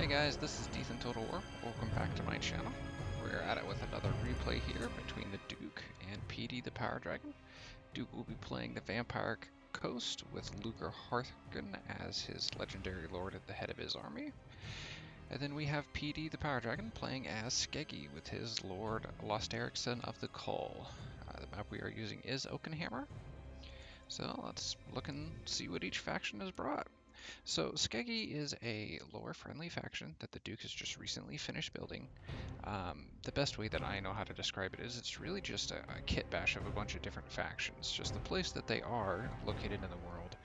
Hey guys, this is Ethan Total War. Welcome back to my channel. We're at it with another replay here between the Duke and PD the Power Dragon. Duke will be playing the Vampire Coast with Luger Hartgen as his legendary lord at the head of his army. And then we have PD the Power Dragon playing as Skeggi with his lord Lost Ericsson of the Cull. The map we are using is Oakenhammer. So let's look and see what each faction has brought. So Skeggi is a lore-friendly faction that the Duke has just recently finished building. The best way that I know how to describe it is it's really just a kit bash of a bunch of different factions. Just the place that they are located in the world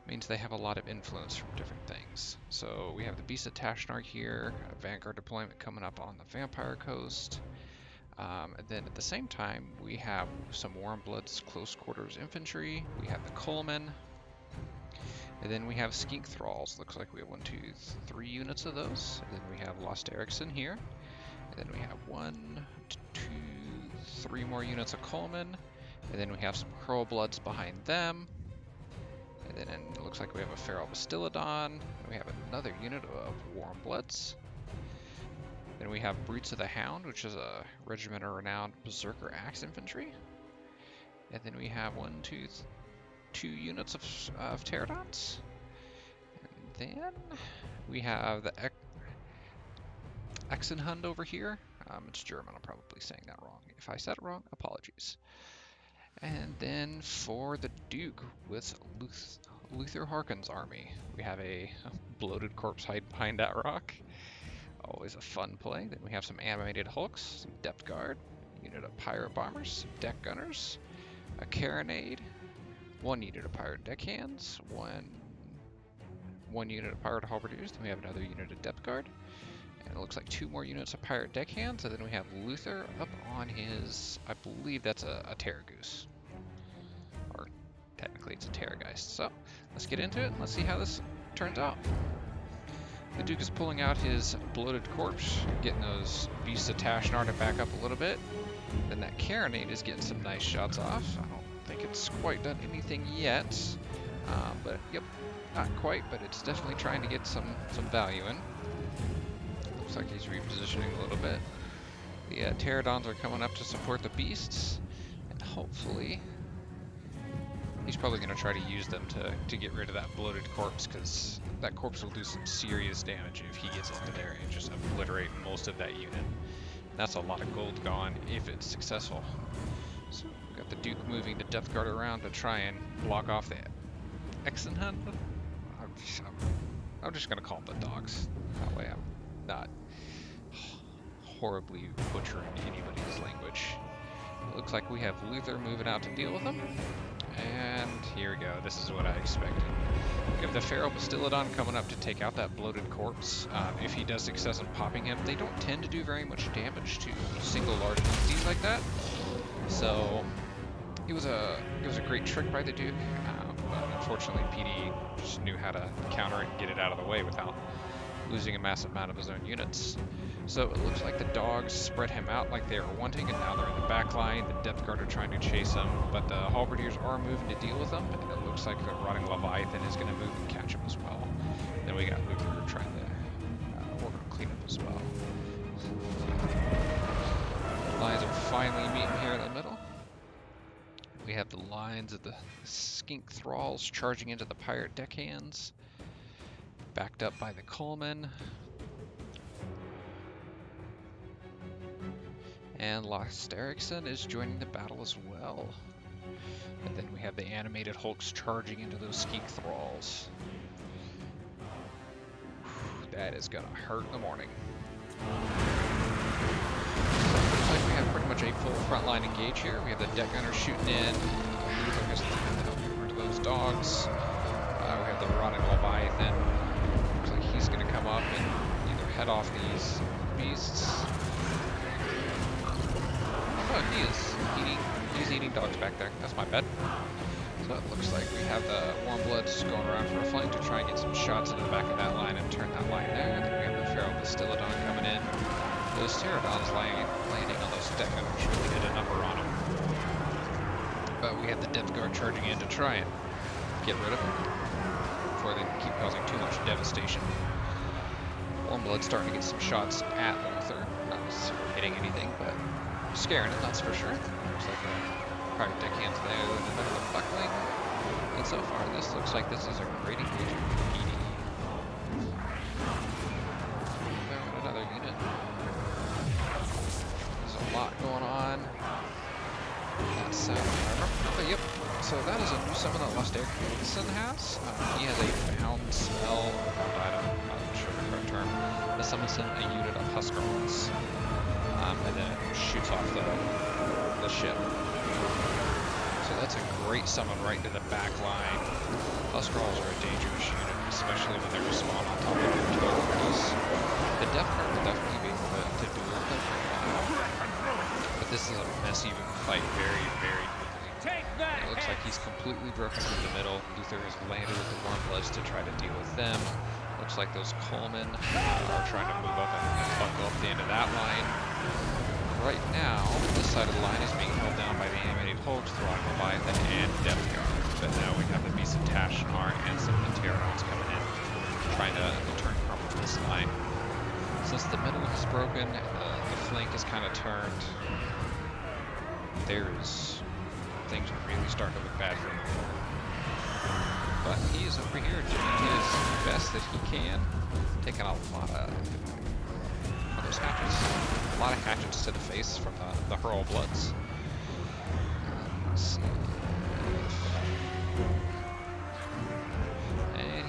means they have a lot of influence from different things. So we have the Beast of Tashnark here, a Vanguard deployment coming up on the Vampire Coast. And then at the same time we have some Warm Blood's close quarters infantry, we have the Coleman, and then we have Skink Thralls. Looks like we have 1, 2, 3 units of those. And then we have Lost Ericsson here. And then we have 1, 2, 3 more units of Coleman. And then we have some Curl Bloods behind them. And then it looks like we have a Feral Bastiladon. And we have another unit of Warm Bloods. Then we have Brutes of the Hound, which is a regiment of renowned Berserker Axe Infantry. And then we have 2 units of Pterodons. And then we have the Exenhund over here. It's German, I'm probably saying that wrong. If I said it wrong, apologies. And then for the Duke with Luther Harkin's army, we have a bloated corpse hide behind that rock. Always a fun play. Then we have some animated hulks, some depth guard, unit of pirate bombers, some deck gunners, a carronade, 1 unit of pirate deckhands, one unit of pirate halberdiers, then we have another unit of depth guard, and it looks like 2 more units of pirate deckhands, and then we have Luther up on his, I believe that's a Terragoose. Or technically it's a Terrorgeist. So let's get into it and let's see how this turns out. The Duke is pulling out his bloated corpse, getting those Beasts of Tashnark to back up a little bit. Then that carronade is getting some nice shots off. I don't think it's quite done anything yet, but yep, not quite, but it's definitely trying to get some value in. Looks like he's repositioning a little bit. The Pterodons are coming up to support the beasts, and hopefully he's probably going to try to use them to get rid of that bloated corpse, because that corpse will do some serious damage if he gets into there and just obliterate most of that unit. And that's a lot of gold gone if it's successful. So we got the Duke moving the depth guard around to try and block off the Exenhund. I'm just going to call them the dogs. That way I'm not horribly butchering anybody's language. It looks like we have Luther moving out to deal with them. And here we go. This is what I expected. We have the Feral Bastiladon coming up to take out that bloated corpse. If he does success in popping him, they don't tend to do very much damage to single large entities like that. So it was a great trick by the Duke, but unfortunately PD just knew how to counter it and get it out of the way without losing a massive amount of his own units. So it looks like the dogs spread him out like they were wanting, and now they're in the back line. The depth guard are trying to chase him, but the halberdiers are moving to deal with them, and it looks like the rotting Leviathan is going to move and catch him as well. Then we got Luther trying to work on cleanup as well. The lines are finally meeting here in the middle. We have the lines of the Skink Thralls charging into the pirate deckhands, backed up by the Coleman. And Lost Ericsson is joining the battle as well. And then we have the animated hulks charging into those Skink Thralls. That is gonna hurt in the morning. Looks like we have pretty much a full frontline engage here. We have the deck gunners shooting in. Luther has to get rid of those dogs. We have the rotting Leviathan. Looks like he's gonna come up and either head off these beasts. Oh, he's eating dogs back there. That's my bad. So it looks like we have the Warm Bloods going around for a flank to try and get some shots into the back of that line and turn that line there. And then we have the Feral Bastiladon coming in. Those Pterodons landing on those deck gunners really did a number on them. But we have the depth guard charging in to try and get rid of them before they keep causing too much devastation. Warmblood's starting to get some shots at Luther. Not necessarily hitting anything, but scaring it, that's for sure. Looks like the Pirate Deckhand's there in the middle of the buckling. And so far, this looks like this is a great engagement for PD. There went another unit. There's a lot going on. That's but yep. So that is a new summon that Lost Erickson has. He has a bound spell. I'm not sure the correct term. That summons him a unit of Huskarls, and then it shoots off the ship. So that's a great summon right into the back line. Huskarls are a dangerous unit, especially when they respawn on top of your tokens. The Death Guard will definitely be able to duel them for a while. But this is a mess you can fight very, very quickly. It looks like he's completely broken through the middle. Luther has landed with the Warmbloods to try to deal with them. Looks like those Colemen are trying to move up and buckle up the end of that line. Right now, this side of the line is being held down by the animated hulks, Throg, Leviathan, and Death Guard. But now we have the Beast of Tashnar and some of the Pterodons coming in, trying to turn crumble this line. Since the middle is broken, the flank is kind of turned. Things are really starting to look bad for him. But he is over here doing his best that he can, taking a lot of those hatchets. A lot of hatchets to the face from the Hurl Bloods. Let's see. And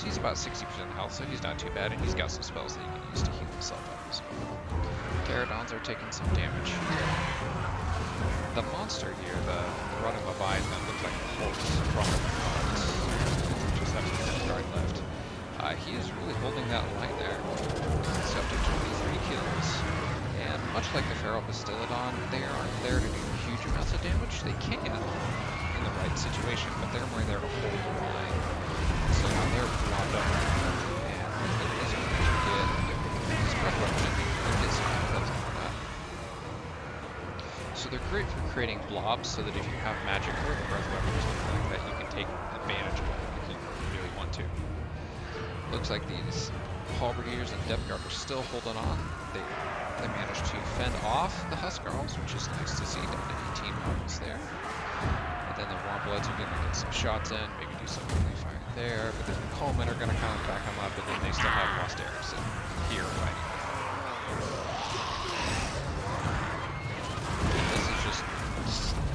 he's about 60% health, so he's not too bad, and he's got some spells that he can use to heal himself up as well. Pterodons are taking some damage. The monster here, the running Leviathan, looks like a Hulk from just have some Death Guard left. He is really holding that line there. He's up to 23 kills. And much like the Feral Bastillodon, they aren't there to do huge amounts of damage. They can in the right situation, but they're more there to hold the line. So now they're blocked up. And as you get this breath weapon, you get some kills on that. So they're great for creating blobs so that if you have magic or the breath weapon or something like that, you can take advantage of it if you really want to. Looks like these Halberdiers and Death Guard are still holding on. They managed to fend off the Huskarls, which is nice to see, down to 18 models there. And then the Warmbloods are going to get some shots in, maybe do some friendly fire there, but the Colemen are going to kind of back them up, and then they still have Lost Erickson here fighting. This is just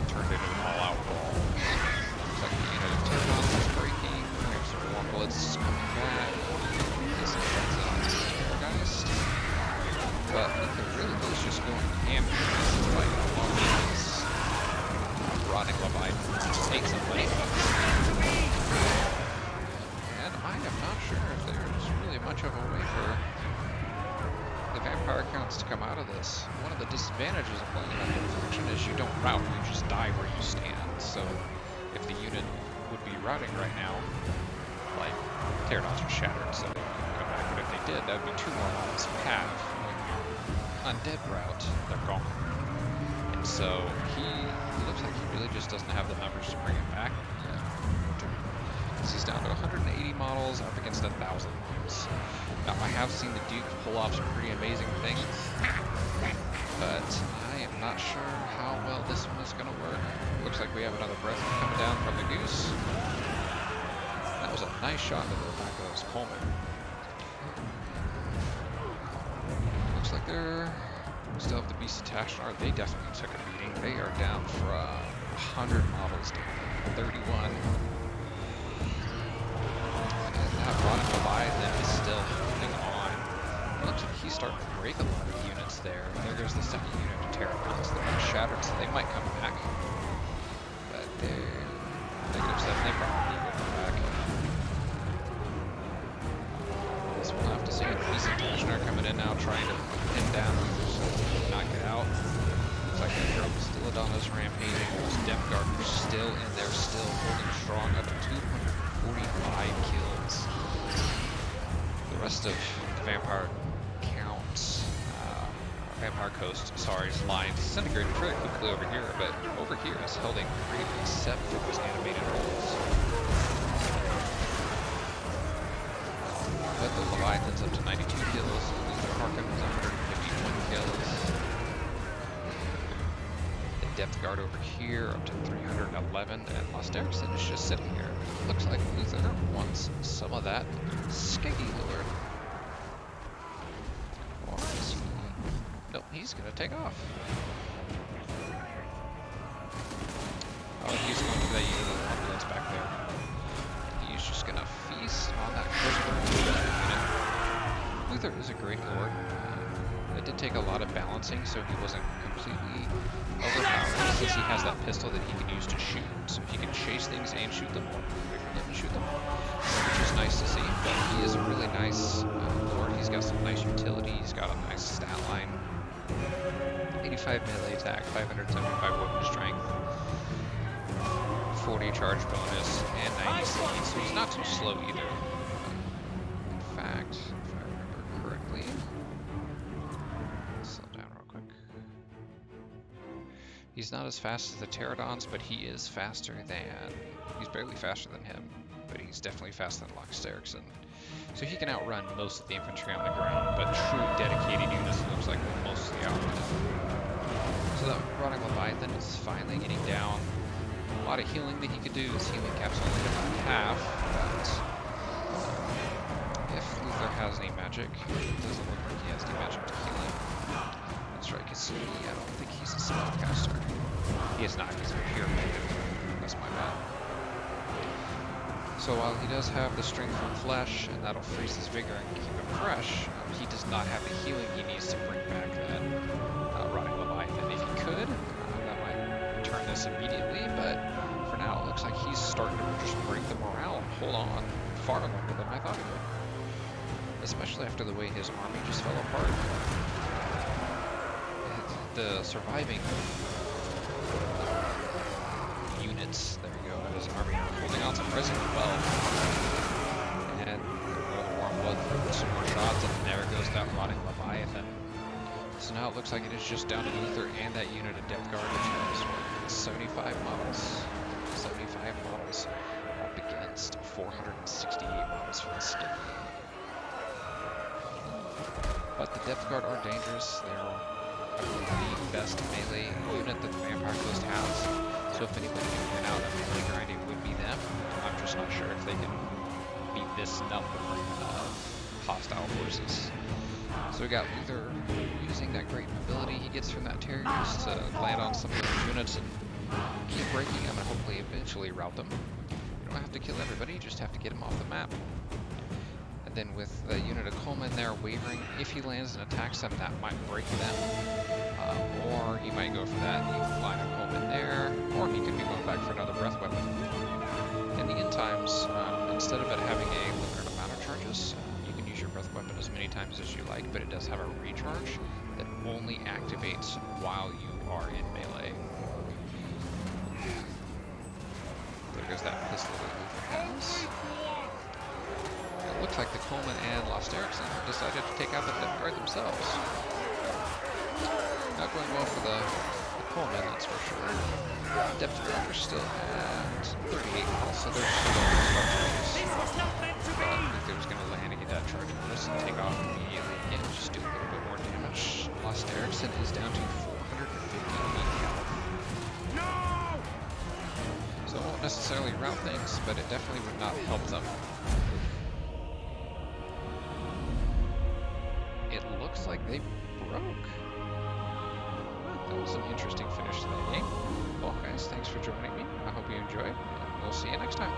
turned into an all-out brawl. Looks like the unit of Pterodons is breaking. There's some Warmbloods coming back. Get some shots in on this Terrorgeist. But Luther really is just going ham here, fighting along with this rotting Leviathan. Take somebody. And I am not sure if there's really much of a way for the vampire counts to come out of this. One of the disadvantages of playing another faction is you don't route, you just die where you stand. So if the unit would be routing right now, like Pterodons are shattered, so they can come back. But if they did, that would be 2 more models to have. Undead route, they're gone. And so he looks like he really just doesn't have the numbers to bring it back. He's down to 180 models up against 1,000 models. Now I have seen the Duke pull off some pretty amazing things, but I am not sure how well this one is going to work. Looks like we have another breath coming down from the Goose. That was a nice shot into the back of those Colemen. Looks like they're still have the Beast of Tashnar. They definitely took a beating. They are down from 100 models down to 31. And that Rotting Leviathan is still holding on. It looks like he's starting to break a lot of units there. There goes the second unit of Pterodons that are shattered, so they might come back. But they're -7, they probably will come back. So we'll have to see. Beast of Tashnar coming in now, trying to pin down Luther so he cannot get out. Looks like the Feral Bastillodon is rampaging. Those Death Guard are still in there, still holding strong, up to 245 kills. The rest of the Vampire counts, Vampire Coast, sorry, line disintegrated pretty quickly over here, but over here is holding great except for those animated rolls. But the Leviathan's up to 92 kills. depth guard over here up to 311, and Lost Ericsson is just sitting here. Looks like Luther wants some of that Skeggi lord. Or is he? Nope, he's gonna take off. Oh, he's going to that unit of ambulance back there. He's just gonna feast on that Christopher unit. Luther is a great lord. It did take a lot of balancing, so he wasn't completely overpowered, since he has that pistol that he can use to shoot. So he can chase things and shoot them, or wait for them and shoot them, which is nice to see. But he is a really nice lord. He's got some nice utility. He's got a nice stat line. 85 melee attack, 575 weapon strength, 40 charge bonus, and 90 speed, so he's not too slow either. In fact, if I remember correctly, slow down real quick. He's not as fast as the Pterodons, but he is faster than, he's barely faster than him, but he's definitely faster than Lost Ericsson. So he can outrun most of the infantry on the ground, but true dedicated units, it looks like, will mostly outrun him. So that rotting Leviathan is finally getting down. A lot of healing that he could do. His healing cap's only about half, but if Luther has any magic, it doesn't look like he has any magic to heal him. That's right, because I don't think he's a spellcaster. He is not, he's a pure magic. That's my bad. So while he does have the strength from flesh, and that'll freeze his vigor and keep him fresh, he does not have the healing he needs to bring back that rotting Leviathan. If he could, that might turn this immediately, but for now it looks like he's starting to just break the morale and hold on far longer than I thought he would. Especially after the way his army just fell apart. The surviving units, there we go, of his army are holding on to prison well. And warm blood for some more shots, and there goes that rotting Leviathan. So now it looks like it is just down to Luther and that unit of depth guard, which has 75 models. 75 models up against 468 models for the Skeggi. But the depth guard are dangerous. They're the best melee unit that the Vampire Coast has. So if anybody can win out a melee grind, it would be them. I'm just not sure if they can beat this number of hostile forces. So we got Luther using that great mobility he gets from that Terriers to land on some of those units and keep breaking them and hopefully eventually rout them. You don't have to kill everybody, you just have to get them off the map. And then with the unit of Coleman there wavering, if he lands and attacks them, that might break them. Or he might go for that line of Coleman there, or he could be going back for another breath weapon. In the end times, instead of it having a limited amount of charges, you can use your breath weapon as many times as you like, but it does have a recharge that only activates while you are in melee. There goes that pistol that Luther has. It looks like the Coleman and Lost Ericsson decided to take out the depth guard themselves. Not going well for the Coleman, that's for sure. Depth guard are still at 38 health, so they're still on the charge. But Luther was going to land and get that charge bonus and take off immediately again, just do a little bit more damage. Lost Ericsson is down to 458 health. So it won't necessarily route things, but it definitely would not help them. It looks like they broke. That was an interesting finish to that game. Well guys, thanks for joining me. I hope you enjoyed, and we'll see you next time.